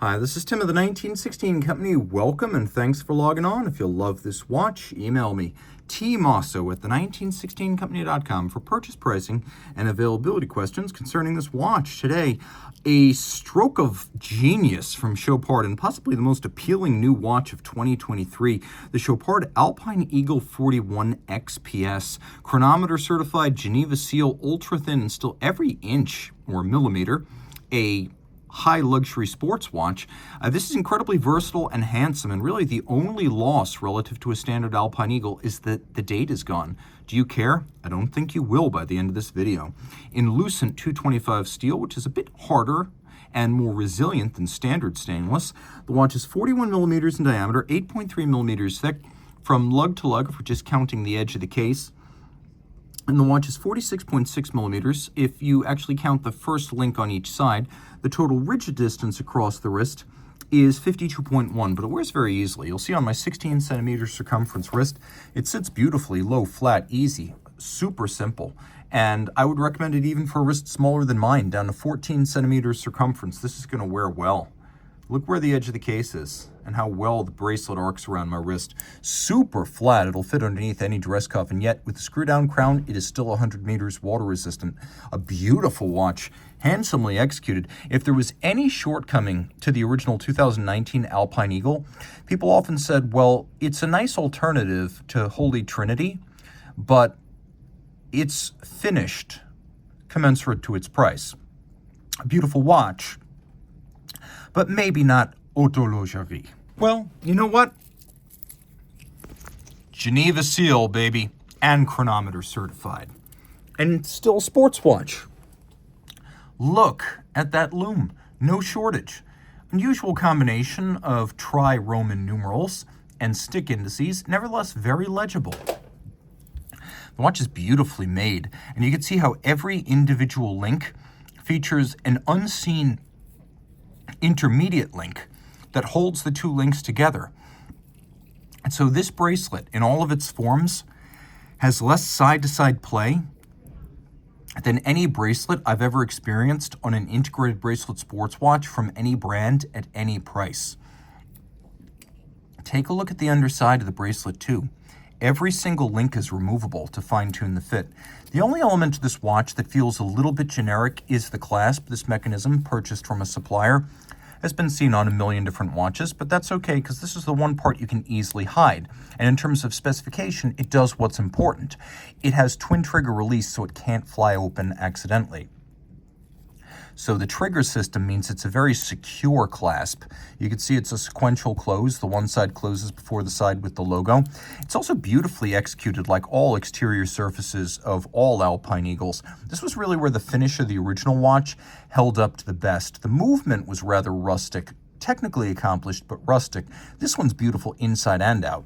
Hi, this is Tim of the 1916 Company. Welcome and thanks for logging on. If you love this watch, email me, Team Mosso at the1916company.com for purchase pricing and availability questions concerning this watch. Today, a stroke of genius from Chopard and possibly the most appealing new watch of 2023, the Chopard Alpine Eagle 41 XPS, chronometer certified, Geneva seal, ultra thin and still every inch or millimeter, a high luxury sports watch. This is incredibly versatile and handsome, and really the only loss relative to a standard Alpine Eagle is that the date is gone. Do you care? I don't think you will by the end of this video. In lucent 225 steel, which is a bit harder and more resilient than standard stainless, the watch is 41 millimeters in diameter, 8.3 millimeters thick from lug to lug, if we're just counting the edge of the case. And the watch is 46.6 millimeters. If you actually count the first link on each side, the total rigid distance across the wrist is 52.1, but it wears very easily. You'll see on my 16 centimeter circumference wrist, it sits beautifully, low, flat, easy, super simple. And I would recommend it even for a wrist smaller than mine, down to 14 centimeters circumference. This is going to wear well. Look where the edge of the case is and how well the bracelet arcs around my wrist. Super flat. It'll fit underneath any dress cuff, and yet with the screw down crown, it is still 100 meters water resistant. A beautiful watch, handsomely executed. If there was any shortcoming to the original 2019 Alpine Eagle, people often said, well, it's a nice alternative to Holy Trinity, but it's finished commensurate to its price. A beautiful watch, but maybe not autologerie. Well, you know what? Geneva seal, baby, and chronometer certified. And still a sports watch. Look at that lume, no shortage. Unusual combination of tri-Roman numerals and stick indices, nevertheless very legible. The watch is beautifully made, and you can see how every individual link features an unseen intermediate link that holds the two links together. And so this bracelet, in all of its forms, has less side-to-side play than any bracelet I've ever experienced on an integrated bracelet sports watch from any brand at any price. Take a look at the underside of the bracelet too. Every single link is removable to fine-tune the fit. The only element to this watch that feels a little bit generic is the clasp. This mechanism, purchased from a supplier, has been seen on a million different watches, but that's okay because this is the one part you can easily hide. And in terms of specification, it does what's important. It has twin trigger release, so it can't fly open accidentally. So the trigger system means it's a very secure clasp. You can see it's a sequential close. The one side closes before the side with the logo. It's also beautifully executed like all exterior surfaces of all Alpine Eagles. This was really where the finish of the original watch held up to the best. The movement was rather rustic, technically accomplished, but rustic. This one's beautiful inside and out.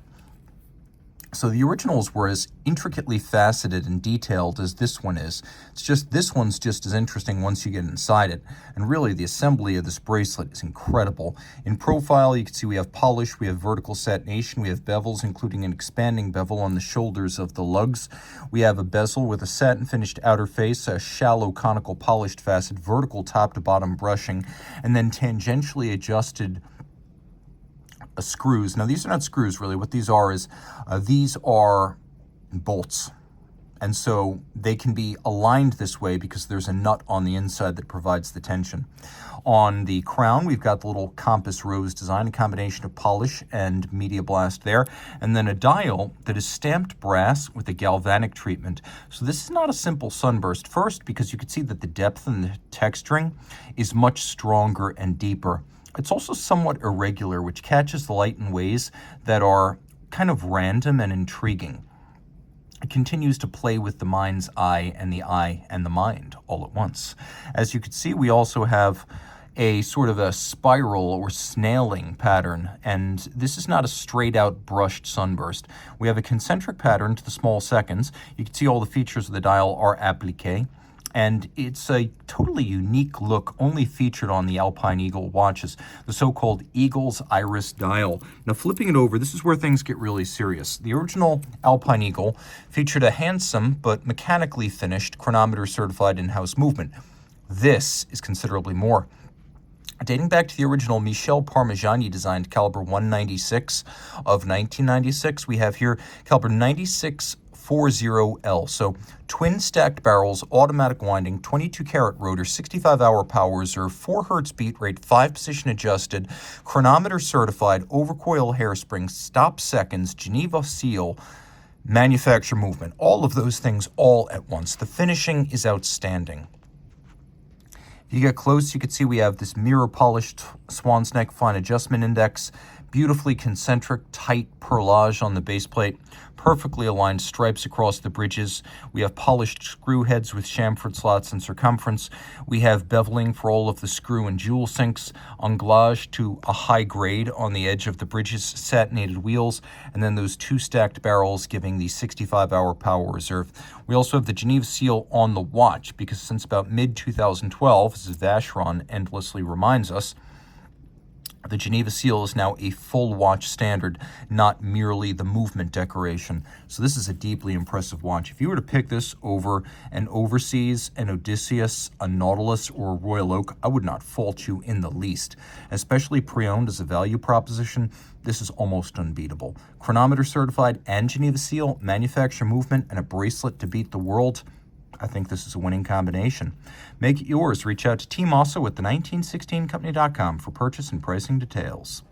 So the originals were as intricately faceted and detailed as this one is. It's just this one's just as interesting once you get inside it. And really, the assembly of this bracelet is incredible. In profile, you can see we have polish, we have vertical satination, we have bevels, including an expanding bevel on the shoulders of the lugs. We have a bezel with a satin-finished outer face, a shallow conical polished facet, vertical top-to-bottom brushing, and then tangentially adjusted screws. Now, these are not screws, really. What these are is these are bolts. And so they can be aligned this way because there's a nut on the inside that provides the tension. On the crown, we've got the little compass rose design, a combination of polish and media blast there, and then a dial that is stamped brass with a galvanic treatment. So this is not a simple sunburst. First, because you can see that the depth and the texturing is much stronger and deeper. It's also somewhat irregular, which catches the light in ways that are kind of random and intriguing. It continues to play with the mind's eye and the mind all at once. As you can see, we also have a sort of a spiral or snailing pattern, and this is not a straight out brushed sunburst. We have a concentric pattern to the small seconds. You can see all the features of the dial are appliqué. And it's a totally unique look, only featured on the Alpine Eagle watches, the so-called Eagle's Iris dial. Now, flipping it over, this is where things get really serious. The original Alpine Eagle featured a handsome but mechanically finished chronometer certified in-house movement. This is considerably more. Dating back to the original Michel Parmigiani designed caliber 196 of 1996, we have here caliber 9640L. So twin stacked barrels, automatic winding, 22 karat rotor, 65-hour power reserve, 4 hertz beat rate, 5 position adjusted, chronometer certified, overcoil hairspring, stop seconds, Geneva seal, manufacture movement. All of those things all at once. The finishing is outstanding. If you get close, you can see we have this mirror polished swan's neck fine adjustment index, beautifully concentric tight perlage on the base plate, perfectly aligned stripes across the bridges. We have polished screw heads with chamfered slots and circumference. We have beveling for all of the screw and jewel sinks, anglage to a high grade on the edge of the bridges, satinated wheels, and then those 2 stacked barrels giving the 65-hour power reserve. We also have the Geneva seal on the watch because since about mid-2012, as Vacheron endlessly reminds us, the Geneva seal is now a full watch standard, not merely the movement decoration. So this is a deeply impressive watch. If you were to pick this over an Overseas, an Odysseus, a Nautilus, or a Royal Oak, I would not fault you in the least. Especially pre-owned as a value proposition, this is almost unbeatable. Chronometer certified and Geneva seal, manufacture movement, and a bracelet to beat the world. I think this is a winning combination. Make it yours. Reach out to Team Mosso at the 1916company.com for purchase and pricing details.